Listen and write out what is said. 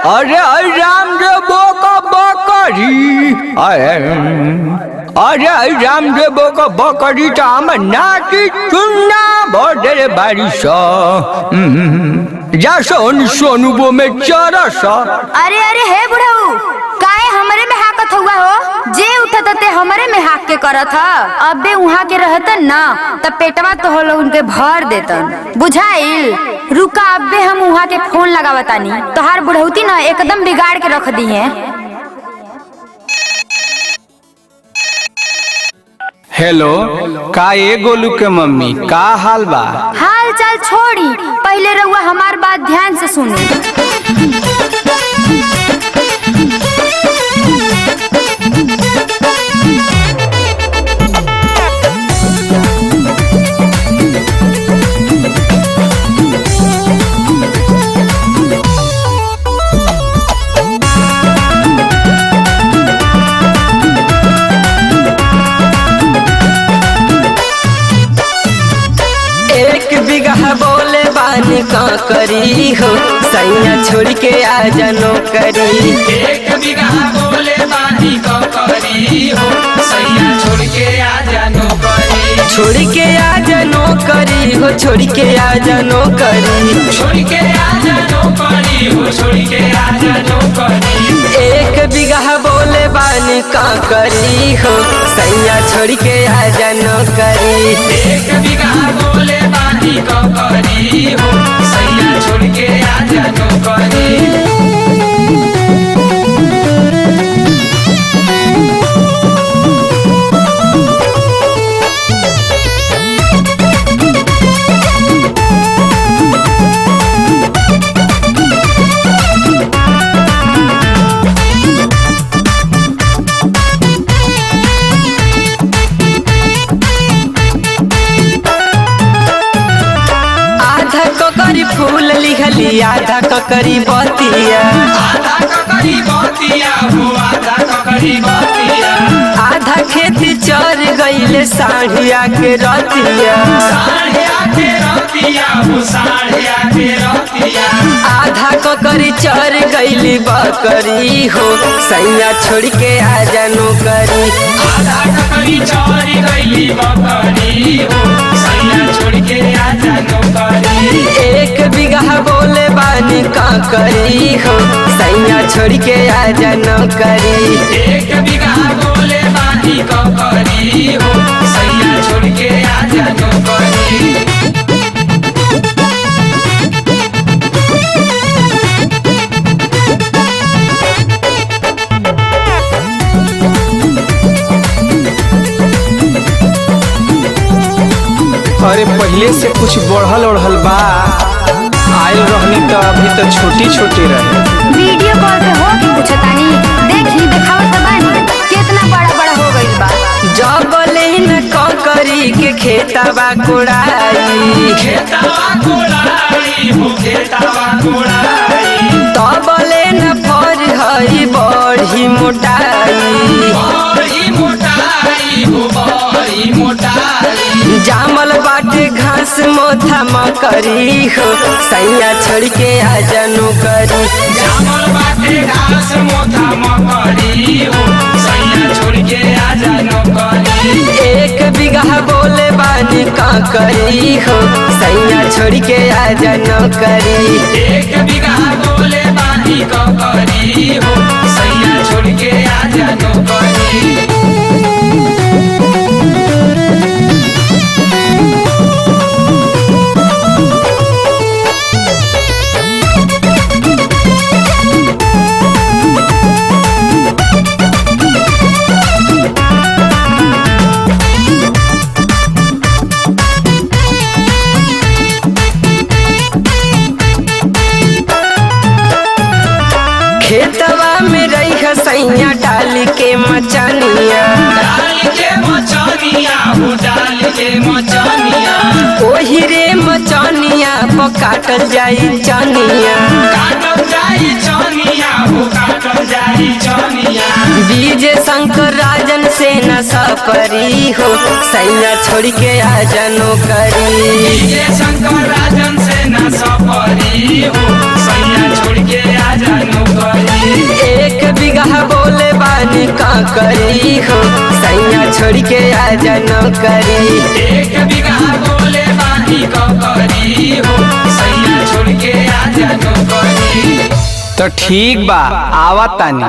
अरे रामदेव का बकरी अरे रामदेव का बकरी तो हम नाटी चुन्ना बड़े बारिश जा सोनू वो में चरस। अरे अरे हे बुढ़ऊ काहे हमरे में हाकत हुआ हो? जे उठत ते हमरे में हाक के करत ह। अबे उहाँ के रहतन ना तब पेटवा तो हो लोग उनके भर देतन बुझाइल। रुका अबे हम उहाँ के फोन लगावतानी तोहार बुढ़ऊती ना एकदम बिगाड़ के रख दी है। हेलो का ए गोलू के मम्मी का हाल बा? हाल चाल छोड़ी पहले रउआ हमार बात ध्यान से सुनी। बोले बानी का करी हो सैया छोड़ के आ जानो करी। एक बीघा बोले बानी का करी हो सैया छोड़ के आ जानो करी। छोड़ के आ जानो करी हो छोड़ के आ जानो करी। छोड़ के आ जानो करी हो छोड़ के आ जानो करी। एक बीघा बोले बानी का करी हो सैया छोड़ के आ जानो करी। एक बीघा बोले बानी का करी हो सैया छोड़ के आ जानो करी। फूल लिखली आधा ककरी बतिया। आधा ककरी बतिया हो आधा ककरी बतिया। आधा खेत चर गईले साढ़िया के रतिया। साढ़िया के रतिया हो साढ़िया के रतिया। आधा ककरी चर गईली बकरी हो सैया छोड़ के आ जानो करी। आधा ककरी चर गईली बकरी हो सैया छोड़ के आ जानो करी। एक बीघा बोले बानी का करी हो सैया छोड़ के आ जानो करी। एक बीघा बोले बानी का करी हो सैया छोड़ के आ जानो करी। अरे पहले से कुछ बढ़ल ओढ़ल बा आयल रहनी तो अभी तो छोटी छोटी रहे। वीडियो कॉल पे हो के पूछतानी देखी देखावत बानी कितना बड़ा बड़ा हो गइल बा। जबले न ककरी के खेतवा कोड़ाई। खेतवा कोड़ाई हो खेतवा कोड़ाई। तबले न फर हई बड़ी मोटाई। बड़ी मोटाई हो बड़ी मोटाई। जामल बाटे घास मोथा मकरी हो सैया छोड़ के आ जानो करी। जामल बाटे घास मोथा मकरी हो सैया छोड़ के आ जानो करी। एक बीघा बोले बानी का करी हो सैया छोड़ के आ जानो करी। एक बीघा बोले बानी का करी हो सैया छोड़ के आ जानो करी। खेतवा में रही सैया डाल के मचनिया। डाल के मचनिया हो डाल के मचनिया। ओही रे मचनिया पर काटल जाई चनिया। काटल जाई चनिया हो काटल जाई चनिया। बीज शंकर राजन से न सपरी हो सैया छोड़ के आ जानो करी। बीज शंकर राजन से न सपरी हो सैया छोड़ के आ जानो बिगहा बोले बानी का करी हो सैया छोड़ के आजा नौकरी। 1 बीघा बोले बानी करी हो सैया छोड़ के आजा नौकरी। तो ठीक बा आवत तानी।